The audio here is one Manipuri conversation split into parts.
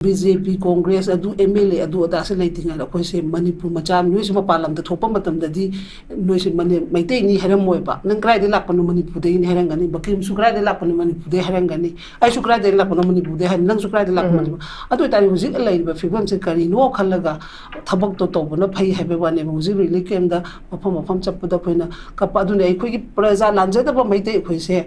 BJP Congress adu MLA adu adase leiting ala khoi se Manipur macham noise mapalam da thopa matam da di noise mane maitei ni haram moiba nang krai de lakpanu Manipur de ni harangani bakim sukrai de lakpanu Manipur de harangani ai sukrai de lakpanu Manipur de han nang sukrai de lakpanu adu tari hujik alai ba figam se kari no khallaga thabak to to bana phai habe wane hujik rile kem da mafam chapda khoina kapa adu nei khoi gi praja lanja da ba maitei khoi se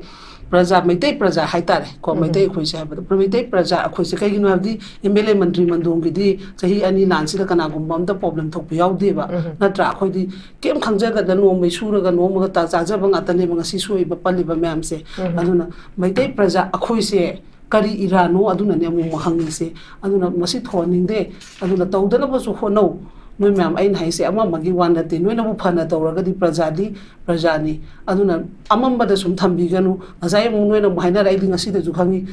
praja maitei praja haitare ko maitei khoi se ba maitei praja khoi se kai gi no abdi MLA Mantri Mandong gidi sahi ani lansi da kana gum bam da problem thok yaw de ba natra khoi di kem khangja da no mai sura ga no ma ta cha ja ba ngata ne ba si sui ba pali ba mem se aduna maitei praja akhoi se kari irano aduna ne mu hangi se aduna masi thoning de aduna tawdala ba su hono noi mem ain hai se ama magi wan te noi na bu phana tawra ga di prajani aduna amamba da sum thambi ganu azai mu noi na haina rai dinga si de ju khangi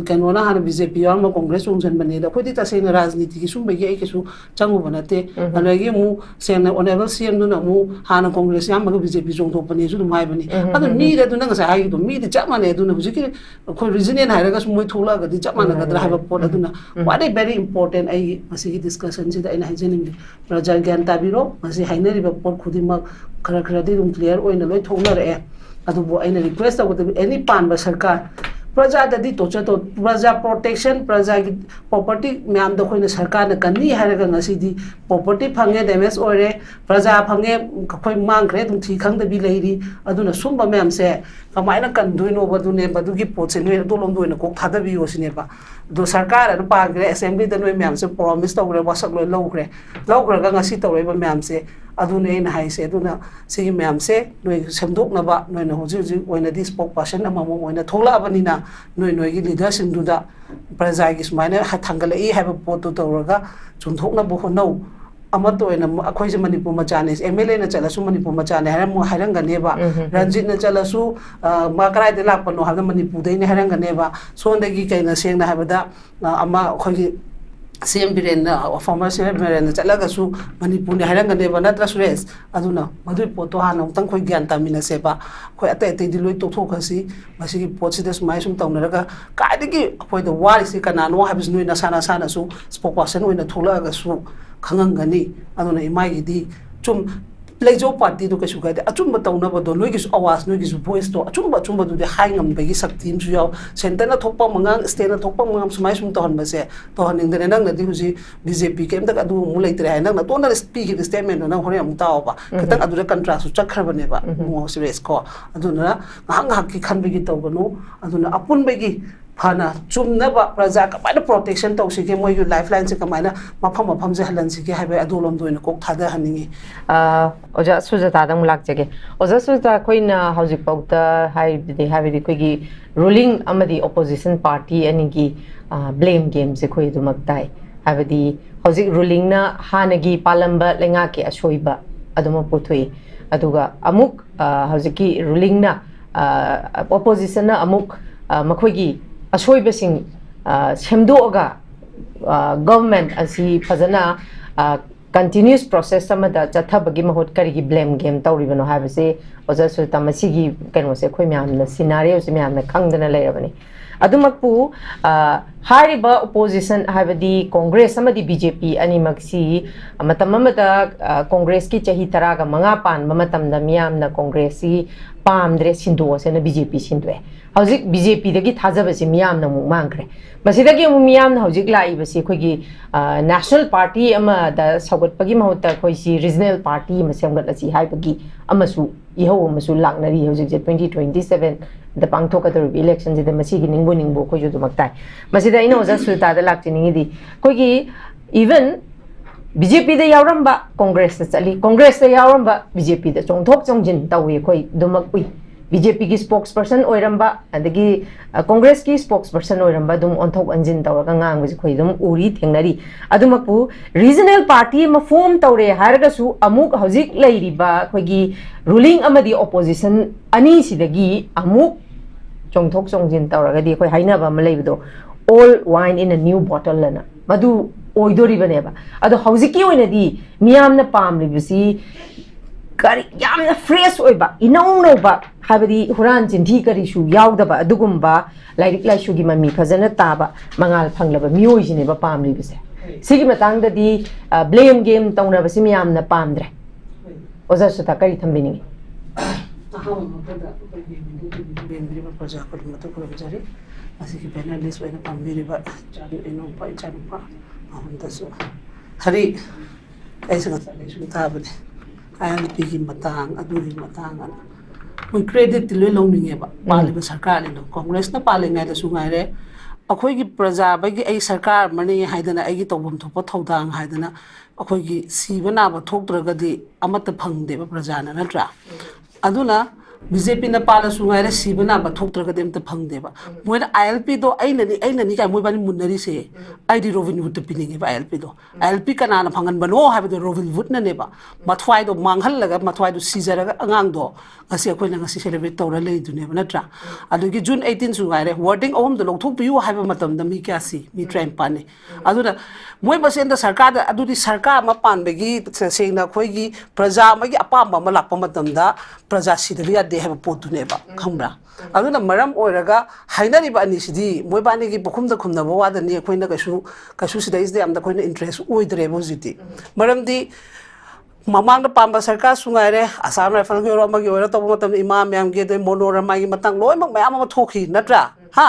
kano na han BJP or ma Congress ungjan bane da khodi ta se na rajniti ki sum begi ai ke su changu banate anagi mu se na honorable CM nu na mu han Congress yam ma BJP jong thok bane su mai bane adu mi da du na sa ai du mi de chama ne du na bu ki khoi reason hai ra ga sum moi thola ga di chama na ga dra ha ba pot aduna what is very important ai masi discussion si da ina hajening Praja Gyan Tabiro, Masi Hainari Bapor Kudimak, Karakadi, clear, or in a way toner air. Adubo, any request of any pan by Sarkar. Praja Dadi Tochato, Praja protection, Praja property, Mam the Queen Sarkar, the Kani Haragan City, property Pange, the MS or Praja Pange, Kapoy Mankret, Tikang the B lady, Aduna Sumba Mam say, Kamina can do no but do never do give pots and don't do in a cook Hadabi was never. Do Sarkar and Park assembly the way Mam say promised over was a logre. Logre Gangasita over Mam say, Aduna in high say, Aduna see Mam say, no Samdok Nava, no Hoji, when a spokesperson, a mamma, when a Tola Abanina, no leaders in do that. Prazagis minor had Tangala have a port to Toraga, Chuntokna Boho no. Amato and a question Manipur Machanis, MLA and Chalasu Manipur Machan, Haramu Haranga Neva, Ranjit Chalasu, Makrai de Lapano, have the Manipur, they Haranga Neva, so on the Gika and saying the Habada, Ama same Biren'S, former Biren'S, Chalagasu, Manipur, Haranga Neva, Natras Res, Aduna, Madu Potohano, Tanko Gantamina Seba, quite a deloy to Tokasi, Masi Potsidas Maisum Tonaraga, Kadiki, for the war is the Canano, has no Nasana Sanasu, spokesperson in the Tolagasu. Kangangani, aduna Imagi di chum plejo party to kasuga de achum batawna ba do loigis awas noigis voice to achum do de haingam bagi saktim su yaw center na thokpa mangang state na thokpa mangam sumai sum to han ba se to haning de nang na di huji BJP kem tak adu mu leitre hai nang na to na speak the statement na hore am taw ba katang adu contrast su chakhra bane ba mo serious ko aduna hang hak ki khan bagi taw ganu aduna apun bagi Hana, Chumnaba, Razak, by the protection to she came where you lifelines, Kamana, Mapam Zehalansi, have a dolom doing a cook, Tada Hanning. Oja Sujata Lakjake. Oza Suta Queen House about they have the quiggy ruling Amadi opposition party and blame games, the Quay to Magdai. Have the House ruling na Hanagi, Palamba, Lengaki, Ashoiba, Adoma Putui, Aduga, Amuk, Hausiki ruling na opposition Amuk, Makwigi. Ashoy besing semdoga government asi fazana continuous process samada chathabagi mahot karigi blame game tawribano habase oja su tamasigi kano se khoi myam na scenario se myam na khangdana leirabani adumakpu hariba opposition habadi congress amadi BJP ani maksi matamamada congress ki chahi taraga manga pan mamatamda myam na congress ki pamdre sindo se na BJP sindwe Hauzik BJP dagi thajabasi miyam na mu mangkre masidagi mu miyam na hauzik lai basi khoi national party ama da sagot pagi mahota khoi si regional party ma semgat asi hai pagi amasu iho amasu laknari hauzik 2027 da pangthoka the election je da masigi ningbo khoi ju maktai masida ina oja sulta da lakchini di khoi even BJP da yauramba congress da chali congress da yauramba BJP da chongthok chongjin tawi khoi dumak ui BJP ki spokesperson oiramba adagi Congress ki spokesperson oiramba dum onthok anjin tawraga ngang bi khoi dum uri thengnari adumapu regional party ma form tawre harga su amuk hojik leiriba khoigi ruling amadi opposition ani sidagi amuk chongthok chongjin tawraga di khoi hainaba ma leibido all wine in a new bottle lana madu oidori baneba adu hojiki oinadi miyamna pamlibisi kari yamna fresh oiba inau no ba ꯍꯥꯏꯕꯗꯤ ꯍꯨꯔꯥꯟ ꯆꯤꯟꯊꯤ ꯀꯔꯤꯁꯨ ꯌꯥꯎꯗꯕ ꯑꯗꯨꯒꯨꯝꯕ ꯂꯥꯏꯔꯤꯛ ꯂꯥꯏꯁꯨꯒꯤ ꯃꯃꯤ ꯐꯖꯅ ꯇꯥꯕ ꯃꯉꯥꯜ ꯐꯪꯂꯕ ꯃꯤꯑꯣꯏꯁꯤꯅꯦꯕ ꯄꯥꯝꯂꯤꯕꯁꯦ ꯁꯤꯒꯤ ꯃꯇꯥꯡꯗꯗꯤ ꯕ꯭ꯂꯦꯝ ꯒꯦꯝ ꯇꯧꯅꯕꯁꯤ ꯃꯌꯥꯝꯅ ꯄꯥꯝꯗ꯭ꯔꯦ ꯑꯣꯖꯥ ꯁꯨꯖꯥꯇꯥ ꯀꯔꯤ ꯊꯝꯕꯤꯅꯤꯡꯉꯤ ꯑꯍꯥꯟꯕ ꯃꯐꯝꯗ ꯑꯩꯈꯣꯏꯒꯤ ꯕꯦꯡꯕꯤꯔꯤꯕ ꯄ꯭ꯔꯖꯥ ꯈꯨꯗꯤꯡꯃꯛꯇ ꯈꯨꯔꯨꯝꯖꯔꯤ ꯃꯁꯤꯒꯤ ꯄꯦꯅꯦꯂꯤꯁ ꯑꯣꯏꯅ ꯄꯥꯡꯕꯤꯔꯤꯕ ꯏꯅꯥꯎꯄꯥ ꯏꯆꯥꯅꯨꯄꯥ ꯑꯍꯨꯝꯗꯁꯨ ꯍꯔꯤ ꯑꯩꯁꯨ ꯉꯁꯥꯏ ꯁꯨꯝ ꯊꯥꯕꯅꯦ ILPꯒꯤ ꯃꯇꯥꯡ ꯑꯗꯨꯒꯤ ꯃꯇꯥꯡ ꯑꯅ ꯃꯣꯏ ꯀ꯭ꯔꯦꯗꯤꯠꯇꯤ ꯂꯣꯏ ꯂꯧꯅꯤꯡꯉꯦꯕ ꯄꯥꯜꯂꯤꯕ ꯁꯔꯀꯥꯔꯅꯤꯅ ꯀꯣꯡꯒ꯭ꯔꯦꯁꯅ ꯄꯥꯜꯂꯤꯉꯩꯗꯁꯨ ꯉꯥꯏꯔꯦ ꯑꯩꯈꯣꯏꯒꯤ ꯄ꯭ꯔꯖꯥꯕꯒꯤ ꯑꯩ ꯁꯔꯀꯥꯔ ꯑꯃꯅꯤ ꯍꯥꯏꯗꯅ ꯑꯩꯒꯤ ꯇꯧꯐꯝ ꯊꯣꯛꯄ ꯊꯧꯗꯥꯡ ꯍꯥꯏꯗꯅ ꯑꯩꯈꯣꯏꯒꯤ ꯁꯤꯕ ꯅꯥꯕ ꯊꯣꯛꯇ꯭ꯔꯒꯗꯤ ꯑꯃꯠꯇ ꯐꯪꯗꯦꯕ ꯄ꯭ꯔꯖꯥꯅ ꯅꯠꯇ꯭ꯔꯥ ꯑꯗꯨꯅ BJPꯅ ꯄꯥꯜꯂꯁꯨ ꯉꯥꯏꯔꯦ ꯁꯤꯕ ꯅꯥꯕ ꯊꯣꯛꯇ꯭ꯔꯒꯗꯤ ꯑꯝꯇ ꯐꯪꯗꯦꯕ ꯃꯣꯏꯅ ILPꯗꯣ ꯑꯩꯅꯅꯤ ꯀꯥꯏ ꯃꯣꯏꯕꯥꯅꯤ मुन्नरीसे आइडी रोबिन हुड पिनिंगे ILP दो ILP कनाना फंगन बनो हाबदो रोबिन हुड ननेबा मथवाइदो मांगहल्लगा मथवाइदो सीजरगा अंगांगदो ngasi akoina ngasi celebrate tawra leiduneba natra adugi June 18 su ngaire wording ahum do longthok piu haiba matamda mi kyasi mi train pani aduna moi basenda sarkar da adudi sarkar ma panbegi sengna khoigi praja magi apamba ma lakpa matamda praja sidabi ade haiba potuneba khambra aduna maram oiraga hainariba ani sidi moi bani gi bukhumda khumnaba wadani akoina kasu sida is de amda koina interest oidreba hojiti maramdi mamang da pamba sarkar sungaire asam rifle gi orama gi oira tobo matam imam yam gi de monorama gi matang loi mak mayam ma thokhi natra ha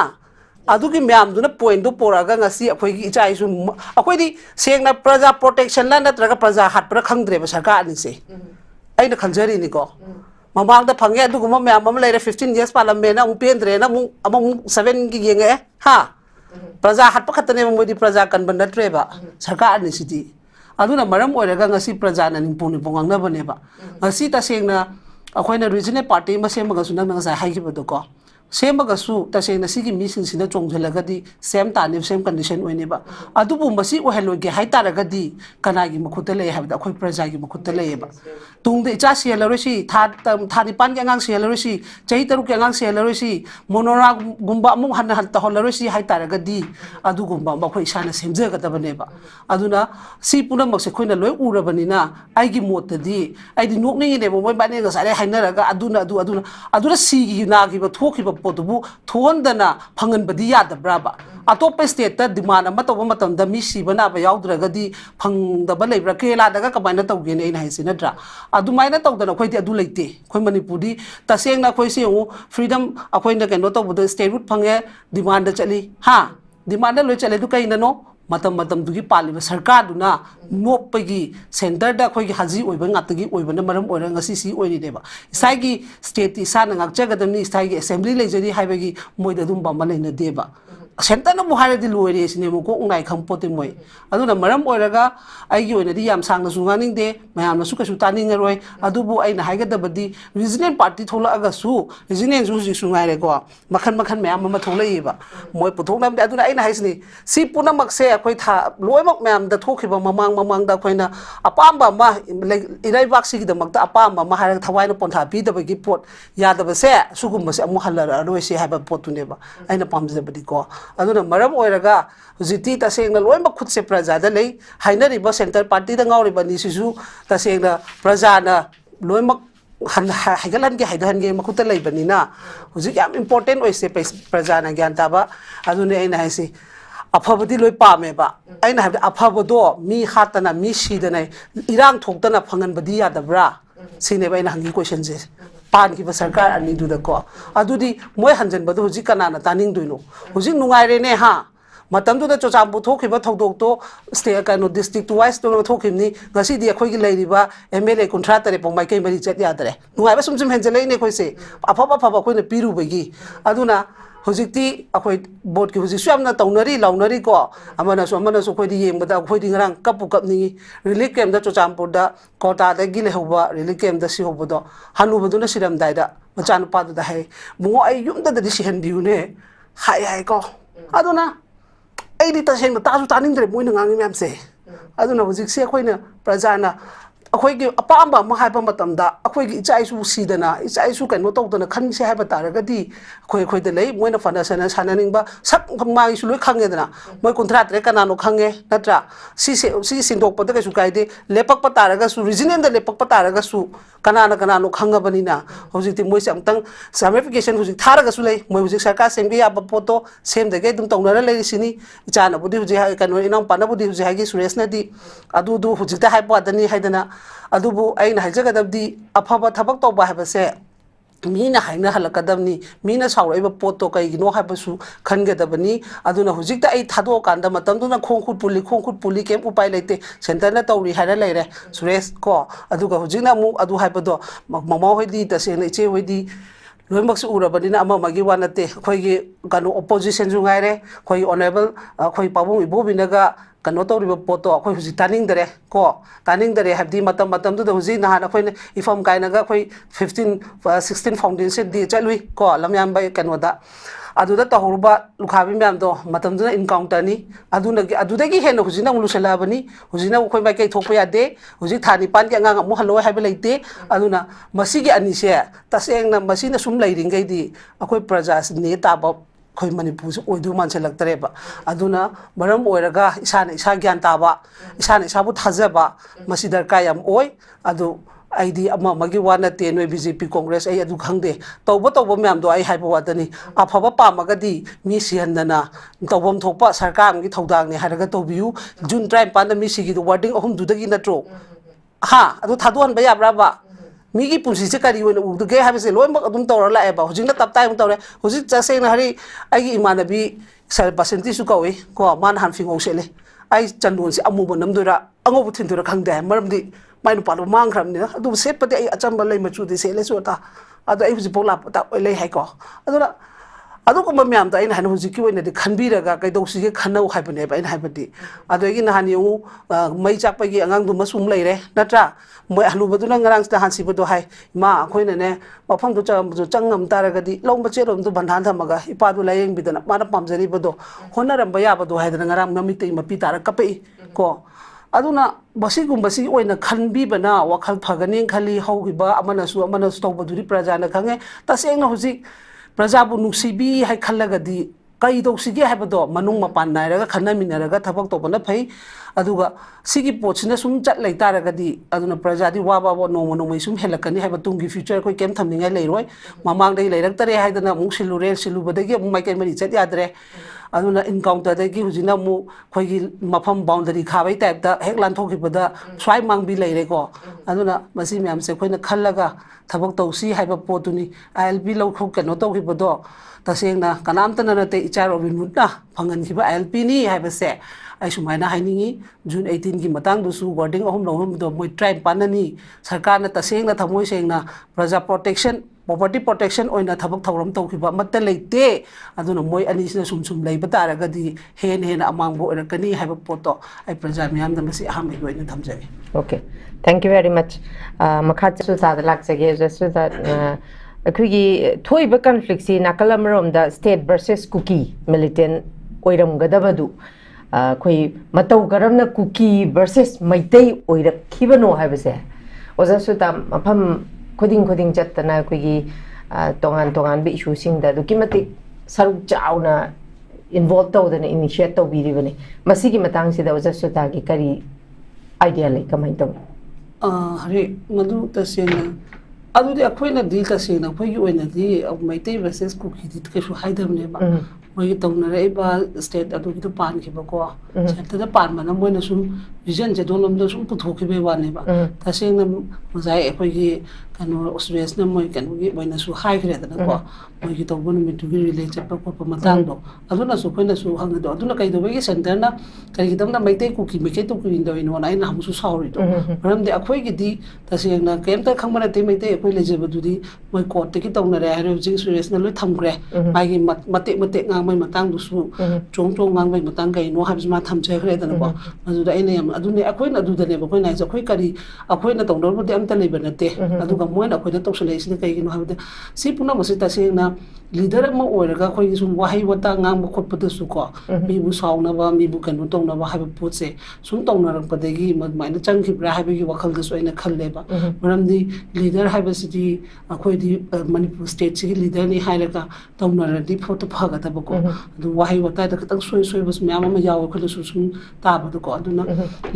adugi myam duna point do poraga ngasi akhoi gi ichai su akhoi di sengna praja protection la natraga praja hatpra khangdreba sarkar ani se aina khanjari ni ko mamang da phange aduguma myam am leire 15 years parliament na upendre na mu among 7 gi yenge ha praja hatpa khatane modi praja kanban natreba sarkar ani sidi aduna maram oiraga ngasi prajana ningpuni pongangnabane ba ngasi tasengna akoina regional party ma semaga su nang sa haigibado ko semaga su tasengna sigi meeting sina chongjelagadi same tani same condition oineba adubu masi ohaloge haitaragadi kanagi makhuta lei habda akoi prajagi makhuta leiba tungde cha sialarosi thani pan yangang sialarosi chai taru yangang sialarosi monora gumba mu han han taholarosi haitaragadi adu gumba makhoi sana semjagatabane ba aduna si puna makse khoina loi urabanina aigi motadi aidi nokningi ne moi bane ga sare hainaraga aduna si gi nagi ba thokiba potubu thondana phangan badi yada braba atop state ta demand ama to matam da mi sibana ba yaudragadi phangdaba leibra kela daga kabaina tawgene ina haisinadra adumaina tawdana khoidi adu leite khoi manipuri tasengna khoi se freedom akoina keno tawbudo state root phange demand da chali ha demand loi chale du kaina no matam dugi paliba sarkar duna nopagi center da khoi gi haji oiba ngatagi oiba na maram oira ngasi si oini deba isai state isa na ngakchagadamni isai gi assembly lejari haibagi moida dum ba malena deba center na muhare di loire sine mo ko ngai khampote moi aduna maram oiraga ai gi oina di yam sangna su nganing de mayam na su kasu taning ngaroi adubu aina haigadabadi regional party thola aga su regional su su ngai re ko makhan mayam ma tholaiba moi puthoknam de aduna aina haisni si puna makse akoi tha loimak mayam da thokhiba mamang da koina apamba ma irai vaksi gi da makta apamba ma har thawaina pontha pi da bagi pot yadaba se sugum se amu halara roi se haba potuneba aina pamjabadi ko aduna maram oiraga hujiti tasengna loimak khutse praja da lei hainariba center party da ngauriba ni sisu tasengna praja na loimak haigalan ge haidan ge makuta leibanina hujik yam important oise praja na gyan taba aduna aina haisi afabadi loi pameba aina habda afabado mi hatana mi sidana irang thoktana phangan badi yadabra sineba aina hangi question je pan ki sarkar ani du da ko adudi moi hanjan badu hujik kana na taning duino hujik nungai re ne ha matam du da chocham bu thokhiba thodok to state kano district wise to thokhimni ngasi di akhoi gi leiriba MLA kunthra tare pongmai kai mari chat ya dare nungai ba sum henjelei ne khoi se afaba khoi na piru bagi aduna hojikti akhoi board ki hojik swamna taunari launari ko amana so khoi di yengba khoi di ngarang kapu kapni relief camp da chochampur da kota da gi le hoba relief camp da si hobodo hanu boduna siram dai da machan pa da hai bungo ai yum da di sihan biu ne hai ko aduna ai di ta sen ta su taning dre moi na ngang myam se aduna hojik se khoi na prajana ꯑꯩꯈꯣꯏꯒꯤ ꯑꯄꯥꯝꯕ ꯑꯃ ꯍꯥꯏꯕ ꯃꯇꯝꯗ ꯑꯩꯈꯣꯏꯒꯤ ꯏꯆꯥ ꯏꯁꯨ ꯁꯤꯗꯅ ꯏꯆꯥ ꯏꯁꯨ ꯀꯩꯅꯣ ꯇꯧꯗꯅ ꯈꯟꯁꯦ ꯍꯥꯏꯕ ꯇꯥꯔꯒꯗꯤ ꯑꯩꯈꯣꯏꯗ ꯂꯩ ꯃꯣꯏꯅ ꯐꯅ ꯁꯥꯟꯅꯅꯤꯡꯕ ꯁꯛ ꯃꯥꯒꯤꯁꯨ ꯂꯣꯏ ꯈꯪꯉꯦꯗꯅ ꯃꯣꯏ 33 ꯀꯅꯥꯅꯣ ꯈꯪꯉꯦ ꯅꯠꯇ꯭ꯔꯥ ꯁꯤ ꯁꯤꯟꯗꯣꯛꯄꯗ ꯀꯩꯁꯨ ꯀꯥꯏꯗꯦ ꯂꯦꯞꯄꯛꯄ ꯇꯥꯔꯒꯁꯨ ꯔꯤꯖꯅꯦꯜꯗ ꯂꯦꯞꯄꯛꯄ ꯇꯥꯔꯒꯁꯨ ꯀꯅꯥꯅꯣ ꯈꯪꯉꯕꯅꯤꯅ ꯍꯧꯖꯤꯛꯇꯤ ꯃꯣꯏꯁꯦ ꯑꯃꯨꯛꯇꯪ ꯁꯝꯃꯔꯐꯤꯀꯦꯁꯟ ꯍꯧꯖꯤꯛ ꯊꯥꯔꯒꯁꯨ ꯂꯩ ꯃꯣꯏ ꯍꯧꯖꯤꯛ ꯁꯔꯀꯥꯔ ꯁꯦꯝꯕ ꯌꯥꯕ ꯄꯣꯠꯇꯣ ꯁꯦꯝꯗꯒꯩ ꯑꯗꯨꯝ ꯇꯧꯅꯔ ꯂꯩꯔꯤꯁꯤꯅꯤ ꯏꯆꯥꯅꯕꯨꯗꯤ ꯍꯧꯖꯤꯛ ꯀꯩꯅꯣ ꯏꯅꯥꯎꯄꯥꯅꯕꯨꯗꯤ ꯍꯧꯖꯤꯛ ꯍꯥꯏꯒꯤ ꯁꯨꯔꯦꯁꯅꯗꯤ ꯑꯗꯨꯗꯨ ꯍꯧꯖꯤꯛꯇ ꯍꯥꯏꯕ ꯋꯥꯗꯅꯤ ꯍꯥꯏꯗꯅ ꯑꯗꯨꯕꯨ ꯑꯩꯅ ꯍꯥꯏꯖꯒꯗꯕꯗꯤ ꯑꯐꯕ ꯊꯕꯛ ꯇꯧꯕ ꯍꯥꯏꯕꯁꯦ ꯃꯤꯅ ꯍꯥꯏꯅꯍꯜꯂꯛꯀꯗꯕꯅꯤ ꯃꯤꯅ ꯁꯥꯎꯔꯛꯏꯕ ꯄꯣꯠꯇꯣ ꯀꯩꯒꯤꯅꯣ ꯍꯥꯏꯕꯁꯨ ꯈꯟꯒꯗꯕꯅꯤ ꯑꯗꯨꯅ ꯍꯧꯖꯤꯛꯇ ꯑꯩ ꯊꯥꯗꯣꯛꯑꯀꯥꯟꯗ ꯃꯇꯝꯗꯨꯅ ꯈꯣꯡ ꯈꯨꯠ ꯄꯨꯜꯂꯤ ꯀꯩꯝ ꯎꯄꯥꯏ ꯂꯩꯇꯦ ꯁꯦꯟꯇꯔꯅ ꯇꯧꯔꯤ ꯍꯥꯏꯔ ꯂꯩꯔꯦ ꯁꯨꯔꯦꯁ ꯀꯣ ꯑꯗꯨꯒ ꯍꯧꯖꯤꯛꯅ ꯑꯃꯨꯛ ꯑꯗꯨ ꯍꯥꯏꯕꯗꯣ ꯃꯃꯥꯍꯣꯏꯗꯤ ꯇꯁꯦꯡꯅ ꯏꯆꯦꯍꯣꯏꯗꯤ ꯂꯣꯏꯅꯃꯛꯁꯨ ꯎꯔꯕꯅꯤꯅ ꯑꯃꯒꯤ ꯋꯥ ꯅꯠꯇꯦ ꯑꯩꯈꯣꯏꯒꯤ ꯀꯩꯅꯣ ꯑꯣꯄꯣꯖꯤꯁꯟꯁꯨ ꯉꯥꯏꯔꯦ ꯑꯩꯈꯣꯏꯒꯤ ꯑꯣꯅꯔꯦꯕꯜ ꯑꯩꯈꯣꯏ ꯄꯥꯕꯨꯡ ꯏꯕꯣꯕꯤꯅꯒ ꯀꯩꯅꯣ ꯇꯧꯔꯤꯕ ꯄꯣꯠꯇꯣ ꯑꯩꯈꯣꯏ ꯍꯧꯖꯤꯛ ꯇꯥꯅꯤꯡꯗꯔꯦ ꯀꯣ ꯇꯥꯅꯤꯡꯗꯔꯦ ꯍꯥꯏꯕꯗꯤ ꯃꯇꯝꯗꯨꯗ ꯍꯧꯖꯤꯛ ꯅꯍꯥꯟ ꯑꯩꯈꯣꯏꯅ ꯏꯐꯝ ꯀꯥꯏꯅꯒ ꯑꯩꯈꯣꯏ 16 ꯐꯥꯎꯟꯗꯦꯁꯟ ꯗꯦ ꯆꯠꯂꯨꯏ ꯀꯣ ꯂꯝꯌꯥꯟꯕ ꯀꯩꯅꯣꯗ ꯑꯗꯨꯗ ꯇꯧꯍꯧꯔꯤꯕ ꯂꯨꯈꯥꯕꯤ ꯃꯌꯥꯝꯗꯣ ꯃꯇꯝꯗꯨꯗꯏꯟꯀꯥꯎꯟꯇꯔꯅꯤ ꯑꯗꯨꯗꯒꯤ ꯍꯦꯟꯅ ꯍꯧꯖꯤꯛꯅ ꯑꯃꯨꯛ ꯂꯨꯁꯜꯂꯛꯑꯕꯅꯤ ꯍꯧꯖꯤꯛꯅ ꯑꯩꯈꯣꯏ ꯃꯥꯏꯀꯩ ꯊꯣꯛꯄ ꯌꯥꯗꯦ ꯍꯧꯖꯤꯛ ꯊꯥ 9ꯒꯤ ꯑꯉꯥꯡ ꯑꯃꯨꯛ ꯍꯜꯂꯛꯑꯣ ꯍꯥꯏꯕ ꯂꯩꯇꯦ ꯑꯗꯨꯅ ꯃꯁꯤꯒꯤ ꯑꯅꯤꯁꯦ ꯇꯁꯦꯡꯅ ꯃꯁꯤꯅ ꯁꯨꯝ ꯂꯩꯔꯤꯉꯩꯗꯤ ꯑꯩꯈꯣꯏ ꯄ꯭ꯔꯖꯥꯁꯤ ꯅꯦ ꯇꯥꯕ ꯑꯩꯈꯣꯏ ꯃꯅꯤꯄꯨꯔꯁꯦ ꯑꯣꯏꯗꯧ ꯃꯥꯟꯁꯤꯜꯂꯛꯇ꯭ꯔꯦꯕ ꯑꯗꯨꯅ ꯃꯔꯝ ꯑꯣꯏꯔꯒ ꯏꯁꯥꯅ ꯏꯁꯥ ꯒ꯭ꯌꯥꯟ ꯇꯥꯕ ꯏꯁꯥꯅ ꯏꯁꯥꯕꯨ ꯊꯥꯖꯕ ꯃꯁꯤ ꯗꯔꯀꯥꯔ ꯌꯥꯝ ꯑꯣꯏ ꯑꯗꯨ ꯑꯩꯗꯤ ꯑꯃꯒꯤ ꯋꯥ ꯅꯠꯇꯦ ꯅꯣꯏ BJP ꯀꯣꯡꯒ꯭ꯔꯦꯁ ꯑꯩ ꯑꯗꯨ ꯈꯪꯗꯦ ꯇꯧꯕ ꯃꯌꯥꯝꯗꯣ ꯑꯩ ꯍꯥꯏꯕ ꯋꯥꯗꯅꯤ ꯑꯐꯕ ꯄꯥꯝꯃꯒꯗꯤ ꯃꯤ ꯁꯤꯍꯟꯗꯅ ꯇꯧꯐꯝ ꯊꯣꯛꯄ ꯁꯔꯀꯥꯔ ꯑꯃꯒꯤ ꯊꯧꯗꯥꯡꯅꯤ ꯍꯥꯏꯔꯒ ꯇꯧꯕꯤꯌꯨ ꯖꯨꯟ 25ꯗ ꯃꯤ ꯁꯤꯒꯤꯗꯣ ꯋꯥꯔꯗꯤꯡ 3ꯗꯨꯗꯒꯤ ꯅꯠꯇ꯭ꯔꯣ ꯑꯗꯨ ꯊꯥꯗꯣꯛꯍꯟꯕ ꯌꯥꯕ꯭ꯔꯥꯕ ꯃꯤꯒꯤ ꯄꯨꯟꯁꯤꯁꯦ ꯀꯔꯤ ꯑꯣꯏꯅ ꯎꯗꯒꯦ ꯍꯥꯏꯕꯁꯦ ꯂꯣꯏꯅꯃꯛ ꯑꯗꯨꯝ ꯇꯧꯔ ꯂꯥꯛꯑꯦꯕ ꯍꯧꯖꯤꯛꯅ ꯇꯞꯇꯥꯏ ꯑꯃꯨꯛ ꯇꯧꯔꯦ ꯍꯧꯖꯤꯛ ꯇꯁꯦꯡꯅ ꯍꯥꯏꯔꯤ ꯑꯩꯒꯤ ꯏꯃꯥꯟꯅꯕꯤ ꯕꯁꯟꯇꯤꯁꯨ ꯀꯧꯏ ꯀꯣ ꯃꯥꯅ ꯅꯍꯥꯟ ꯐꯤꯉꯧ ꯁꯦꯠꯂꯦ ꯑꯩ ꯆꯟꯗꯣꯟꯁꯦ ꯑꯃꯨꯕ ꯅꯝꯗꯣꯏꯔꯥ ꯑꯉꯧꯕ ꯊꯤꯟꯗꯣꯏꯔꯥ ꯈꯪꯗꯦ ꯍꯥꯏ ꯃꯔꯝꯗꯤ ꯃꯥꯏ ꯅꯨꯄꯥꯗꯣ ꯃꯥꯡꯈ꯭ꯔꯕꯅꯤꯅ ꯑꯗꯨꯕꯨ ꯁꯦꯠꯄꯗꯤ ꯑꯩ ꯑꯆꯝꯕ ꯂꯩ ꯃꯆꯨꯗꯤ ꯁꯦꯠꯂꯦ ꯁꯨꯖꯥꯇꯥ ꯑꯗꯣ ꯑꯩ ꯍꯧꯖꯤꯛꯐꯥꯎ ꯂꯥꯛꯄꯗ ꯂꯩ ꯍꯥꯏꯀꯣ ꯑꯗꯨꯅ ꯑꯗꯨꯒꯨꯝꯕ ꯃꯌꯥꯝꯗꯣ ꯑꯩꯅ ꯍꯥꯏꯅ ꯍꯧꯖꯤꯛꯀꯤ ꯑꯣꯏꯅꯗꯤ ꯈꯟꯕꯤꯔꯒ ꯀꯩꯗꯧꯁꯤꯒꯦ ꯈꯟꯅꯧ ꯍꯥꯏꯕꯅꯦꯕ ꯑꯩꯅ ꯍꯥꯏꯕꯗꯤ ꯑꯗꯒꯤ ꯅꯍꯥꯟ ꯌꯦꯡꯉꯨ ꯃꯩ ꯆꯥꯛꯄꯒꯤ ꯑꯉꯥꯡꯗꯨꯃꯁꯨ ꯂꯩꯔꯦ ꯅꯠꯇ꯭ꯔꯥ ꯃꯣꯏ ꯍꯅꯨꯕꯗꯨꯅ ꯉꯔꯥꯡꯁꯤꯗ ꯍꯥꯟꯁꯤꯕꯗꯣ ꯍꯥꯏ ꯏꯃꯥ ꯑꯩꯈꯣꯏꯅꯅꯦ ꯃꯐꯝꯗꯨ ꯆꯪꯉꯝ ꯇꯥꯔꯒꯗꯤ ꯂꯧꯕ ꯆꯦꯠꯂꯣꯝꯗꯨ ꯕꯟꯙꯥꯟ ꯊꯝꯃꯒ ꯏꯄꯥꯗꯨ ꯂꯥꯌꯦꯡꯕꯤꯗꯅ ꯃꯥꯅ ꯄꯥꯝꯖꯔꯤꯕꯗꯣ ꯍꯣꯠꯅꯔꯝꯕ ꯌꯥꯕꯗꯣ ꯍꯥꯏꯗꯅ ꯉꯔꯥꯡ ꯃꯃꯤꯠꯇꯒꯤ ꯃꯄꯤ ꯇꯥꯔ ꯀꯞꯄꯛꯏ ꯀꯣ ꯑꯗꯨꯅ ꯃꯁꯤꯒꯨꯝꯕꯁꯤ ꯑꯣꯏꯅ ꯈꯟꯕꯤꯕꯅ ꯋꯥꯈꯜ ꯐꯒꯅꯤ ꯈꯜꯂꯤ ꯍꯧꯈꯤꯕ ꯑꯃꯅꯁꯨ ꯇꯧꯕꯗꯨꯗꯤ प्रꯖꯥꯅ ꯈꯪꯉꯦ ꯇꯁꯦꯡꯅ ꯍꯧꯖꯤꯛ प्रजाबु नुसीबी है खल्लगदी कई दौसीगे है मनुंग मपान नायरगा खन्नमिनरगा थबक तौबना फई अदुगा सिगी पोछिना सुम चट लैतारगदी अदुना प्रजादी वाबा नोंग नोंग सुम हेलकनी है तुंगी फ्यूचर कोई केम थमनिंगाय लेरोय ममांगदै लैरक्तरे हाइदना मुक सिलुरे सिलुबदगी माइकै मरि चट यादरे अदुना इनकाउंटरदगी हुजिना मु खोगी मफम बाउंडरी खाबै टाइपदा हेक लानथोखिबदा स्वाइ मांगबी लैरेको अदुना मसी म्यामसे खोइना खल्लगा थबक तौसी हाइबा पोतुनी आईएलपी लौखो कनो तौखिबदो तसेंगना कनामतना नते इचार ओबिनुना फंगनखिबा आईएलपी नि हाइबसे आई सुमाइना हाइनिंगी जून 18 की मतंगदुसु वार्डिंग अहम लौहमदो मोइ ट्राइब पाननी सरकारना तसेंगना थमोइ सेंगना प्रजा प्रोटेक्शन प्रॉपर्टी प्रोटेक्शन ओइना थबक थौरम तौखिबा मत्त लेते अदुना मोइ अनिसिना सुम लैबा तारगदी हेन अमांगबो ओरकनी हाइबा पोतो आई प्रजा म्यामदा मसी अहम ओइना थमजगे okay thank you very much मखाचु सादा लाक्सगे जस्ट दैट अखुगी थोइबा कॉन्फ्लिक्ट सी नाकल अमरोमदा स्टेट वर्सेस कुकी मिलिटेंट ओइरमगदबदु कोई मतौ करमना कुकी वर्सेस मैतै ओइरखिबनो हाइबसे ओजासुता मफम खुदिंग चतना कोई तोंगान तोंगान बि इशू सिंग दा दुकी मति सरुक चाउना इन्वॉल्व तौदने इनिशिएट तौबिरिबने मसिगी मतंग सिदा ओजासुता की करी आइडिया ले कमाइ तौ हरे मधु तसेना अदुदि अखोइना दी तसेना अखोइगी ओइनादी मैतै वर्सेस कुकी दी केसु हाइदबनेबा मोई तौनरेबा स्टेट अदुगी तो पानखिबको सेंटर पानबना मोइना सुम विजन जे दोनमदो सुम पुथोखिबे वानेबा तसेंगना मजाय अखोइगी कनो सुरेसना मोइ कनोगी मोइना सु हाइग्रेदनको मोइगी तौबन मिटुगी रिले चपा कोप मतंगदो अदुना सु खोइना सु हंगदो अदुना कैदोबगी सेंटरना करिगिदमना मैतै कुकी मैकै तो कुइंदोइनो नाइना हमसु साउरिदो मरमदे अखोइगी दी तसेंगना केमता खंबना ते मैतै अखोइ लेजेबदुदी मोइ कोर्टकी तौनरे हारे जिंग सुरेसना लोइ थमग्रे माइगी मते मते ngai matang dusu chong chong ngai matang kai no habis ma tham che khre dan ko adu da ene adu ne akhoi na adu da ne ba khoi na ja khoi kari akhoi na tong dor bu de am ta le ba na te adu ga Moin अखोइदा तौसलेसिना कइगिनो हाबदे सि पुनमसि तसेंना लीडर अमा ओइरगा अखोइगी सुम वाहै वता ngang बखोटपदसु को मीबु साउनबा मीबु कनु तौनबा हाबे पोचे सुम तौनरपदगी माइना चंगखिब्रा हाबेगी वखलदसु आइना खल्लेबा मरमदि लीडर हाबसिदि अखोइदि मणिपुर स्टेट सिगी लीडर नि हाइरगा तौनरदि फोटो फगदबको अदु वाहै वता द खतंग सोय सोयबस म्याम अमा याव खलसु सुम ताबदको अदुना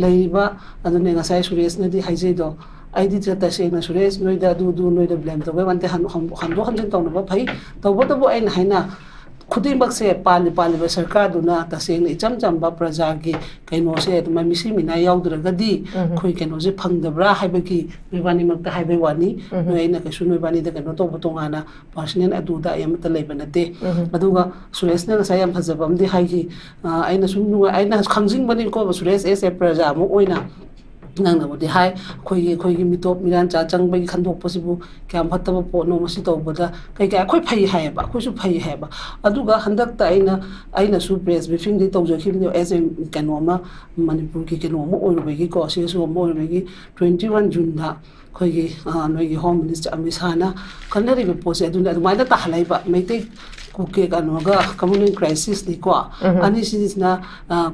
लैबा अदुने ngasai सुरेश नदि हाइजेदो आइदि तसेंना सुरेश नोइदा दु नोइदा ब्लेम तबे वनते हन्दो हंजन तौनबा फै तौबतबो आइन हाइना खुदिमक्से पालिबा सरकार दुना तसेंना इचम चंबा प्रजा की कैनोसे तुम मिसी मिना याउद्रगदी खोइ कैनोसे फंगदब्रा हाइबकी नोइबानी मक्ता हाइबे वानी नोइना कैसु नोइबानी द कैनो तौब तोंगाना पर्सनल अदुदा यमता लेबनते अदुगा सुरेशना ngasai यम फजबमदि हाइगी आइना सुम नुवा आइना खंजिंगबनी को सुरेश एस ए प्रजा मु ओइना नंगनबुदि हाय खोइगी मिटोप मिरान चा चंगबगी खंदोकपसिबु क्याम फत्तब पोनो मसि तौबदा कई खोइ फै हायबा खोइसु फै हायबा अदुगा हंदकता आइना सु प्रेस ब्रीफिंग दि तौजखिबनि एज ए कैनोमा मणिपुर की कैनोमा ओइरबगी को सिसु ओइरबगी 21 जून दा खोइगी नोइगी होम मिनिस्टर अमिसाना खनरिबे पोसे अदुना अदुमाइना ताहलाइबा मैते कुके कनोगा कम्युनिटी क्राइसिस निको अनि सिदिसना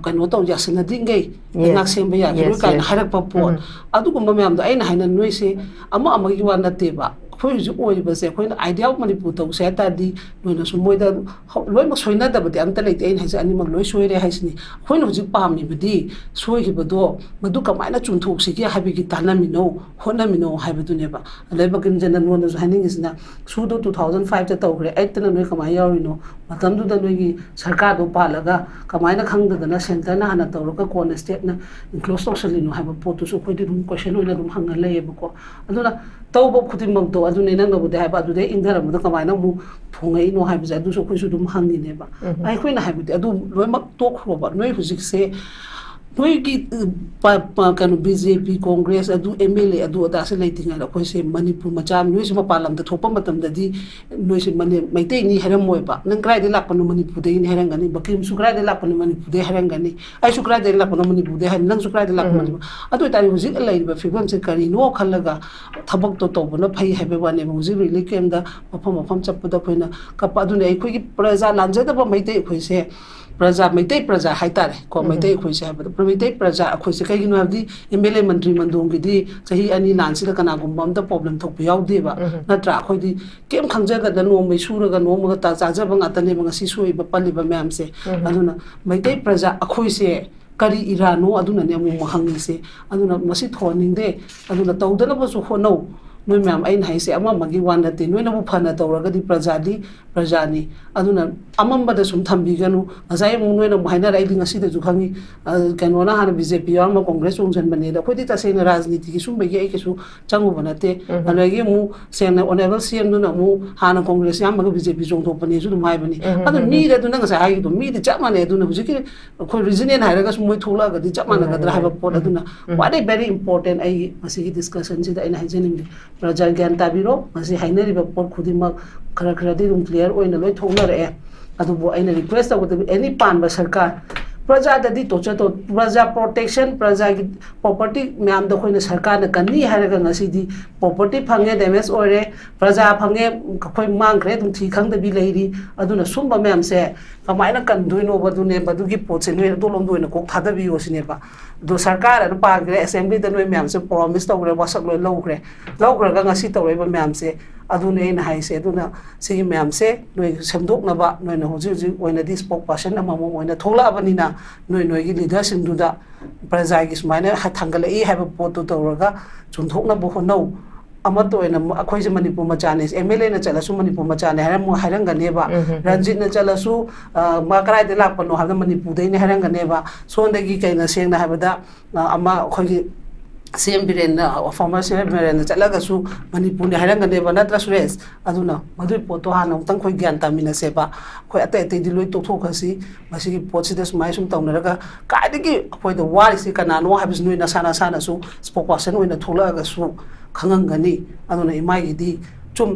कनो तौ यासना दिंगै ngak semba ya ru kai harak pa pon adugumba myam da aina haina noise ama amagi wa nate ba khoi ju oi ba se khoi idea of manipur to se ta di noina su moida loi ma soina da badi amta leite ain haisa ani mag loi soire haisni khoi no ji pami badi soi gi bodo madu kamaina chunthok si ki habi gi tanamino honamino haibadu ne ba leba kin jana no su haning isna su do 2005 ta tawre 8 ta noi kamai yawrino matam du da noi gi sarkar do palaga kamaina khangda da na center na hana tawroka kon state na close tawsalino haiba potu su khoi di dum question oina dum hangal leyeba ko aduna tawbo khudimang to adune nang nabu da haiba adu de ingdara mu da kamaina mu phungai no haiba adu so khoi su dum hangi ne ba ai khoi na haiba adu loimak tok khroba noi hujik se Noiki kanu BJP Congress adu MLA adu ada se leitinga la khoi se Manipur macham noi se mapalam da thopa matam da di noi se mane maitei ni haram moi ba nang krai de lakpanu Manipur de ni harangani bakim su krai de lakpanu Manipur de harangani ai su krai de lakpanu Manipur de han nang su krai de lakpanu adu tari hujik lai ba figam se kari no khallaga thabak to to bana phai haibe wane hujik really kem da mafam chappu da khoina kapa adu nei khoi gi praja lanja da ba maitei khoi se प्रजा मैतै प्रजा हाइतारे को मैतै खोइसे हाबद प्रमितै प्रजा खोइसे कइगिनो हाबदि एमएलए मंत्री मंदोंगिदि चाहि अनि लानसिदा कनागुम्बा अमता प्रॉब्लम थोकबि याउदेबा नत्रा खोइदि केम खंजगदा नोमै सुरगा नोमगा ता चाजबा ngатane ngasi सुइबा पलिबा म्यामसे अदुना मैतै प्रजा अखोइसे करी इरानो अदुना ने मु महंगिसे अदुना मसि थोनिंदे अदुना तौदनबसु होनौ noi myam ain haise ama magi wan nate noi na bu phana tawraga di prajani aduna amamba da sum thambi ganu asai mu noi na maina rai ngasi da jukhangi kano na han BJP ma congress ungjan bane da khodi ta sena rajniti ki sum begi ai ke su changu banate anagi mu sena honorable CM nu na mu hana congress yam ma BJP jong thok bane su mai bane adu mi da du na ngasa ai du mi da chamane du na hujiki khoi reason hairaga sum moi thola ga di chamana ga dra haiba pot aduna what is very important ai masi discussion si da ina hajening प्रजा ज्ञान ताबिरो मसी हाइनरिबा पोट खुदिमक खरा खरादि रुम क्लियर ओइना लोइ थोंगनरे अदुबो आइना रिक्वेस्ट तवदबि एनी पानबा सरकार प्रजा ददि तोचा तो प्रजा प्रोटेक्शन प्रजा की प्रॉपर्टी म्याम द खोइना सरकार न कनी हारगा ngasi प्रॉपर्टी फंगे डैमेज ओरे प्रजा फंगे खोइ मांगख्रे दुम थि खंगदबि लेरि अदुना सुंबा म्याम से कमाइना कंदुइनो बदुने बदुगी पोचे नोइ दोलोम दोइना कोक थादबि योसिनेबा दो सरकार न पाग्रे असेंबली द नोइ म्याम से प्रॉमिस तौरे वासक लोइ लौग्रे ngasi तौरेबा म्याम से अदुने इन हाइसे अदुना सिगी म्याम से नोइ सेमदोकनबा नोइना होजि ओइना दि स्पोक पर्सन अमम ओइना थोलाबनिना नोइ की लीडर सिंदुदा प्रजा की सुमाइना थांगलई हाइबा पोतु तौरगा चुनथोकना बो होनौ अमत ओइना अखोइसे मणिपुर मचाने MLA न चलसु मणिपुर मचाने हारम हारंगनेबा रंजित न चलसु माकराइ दे लापनो हाबदा मणिपुर दैने हारंगनेबा सोंदगी कैना सेंगना हाबदा अमा अखोइगी CM Biren'S former CM Biren'S चलगसु Manipur ने हारंगनेबा नत्रा सुरेश अदुना मदुइ पोतो हाना उतंग खोइ ज्ञान तामिना सेबा खोइ अते अते दिलोइ तोथोखसि मसिगी पोचिदा सुमाइ सुम तौनरगा काइदगी अखोइ द वारिसि कनानो हाबिस नुइ नसाना सानासु स्पोक पर्सन ओइना थोलागसु खंगंगनी अदुना इमाइगिदि चुम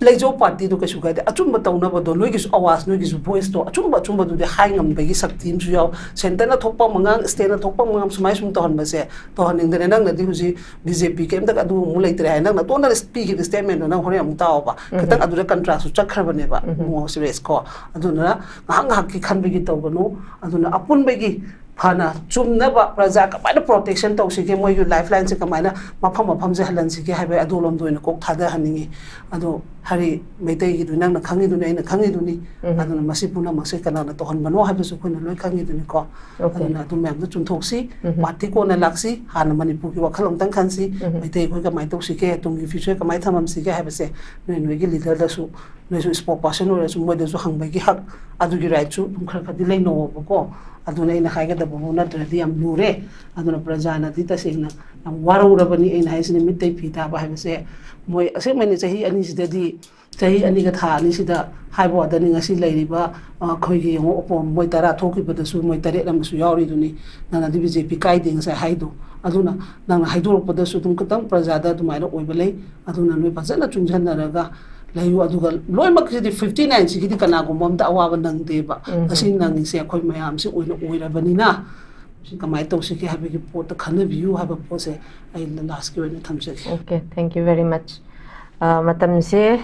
लेजो पार्टी तो कैसे कहते अचुम तौना बदो नोगी आवाज नोगी वॉइस तो अचुम बदुदे high ngambagi sakti am yaw center na thokpa mangang state na thokpa mangam sumai sum to hanbase to haningdene nang na di huji BJP kem tak adu mu leitre hai nang na to na speak the statement na hore am taw ba kitang adu contrast su chakhrabane ba mo serious ko adu na hang hak ki khanbagi tawganu adu na apun bagi fana chumnaba praja kamana protection tawsige moi yu lifeline se kamana mafam je halan sige haibe adolom doina kok thada haningi ado hari meitei gi dunang na khangi dunai na khangi duni ado na masipuna makse kana na tohon bano haibe su khona loi khangi duni ko ado na tu mem da chumthoksi party ko na laksi hana manipur ki wakhalom tang khansi meitei ko ka mai tawsige tungi future ka mai thamam sige haibe se noi gi leader da su noi su spokesperson or su moi da su hangbai gi hak adu gi right su tum khar khadi lai no ko aduna ina haiga da bu na tradi am lure aduna prajana di tasingna am warurabani ina haisini mitai phita ba haibase moi ase mani chahi ani sida di chahi ani ga tha ani sida haibo adani ngasi leiriba khoi gi ngo opom moi tara thoki bada su moi tare lam su yauri duni nana di BJP kai ding sa haido aduna nang haido pada su tum katang prajada tumaina oibale aduna noi bajana chungjan naraga layu aduga loi mak di 59 sigi di kana ko mom da awa nang de ba asin nang se khoi mayam se oira bani na si kamai to sigi habe ki pot khana view have po se ai last ki wena thamse okay thank you very much matam se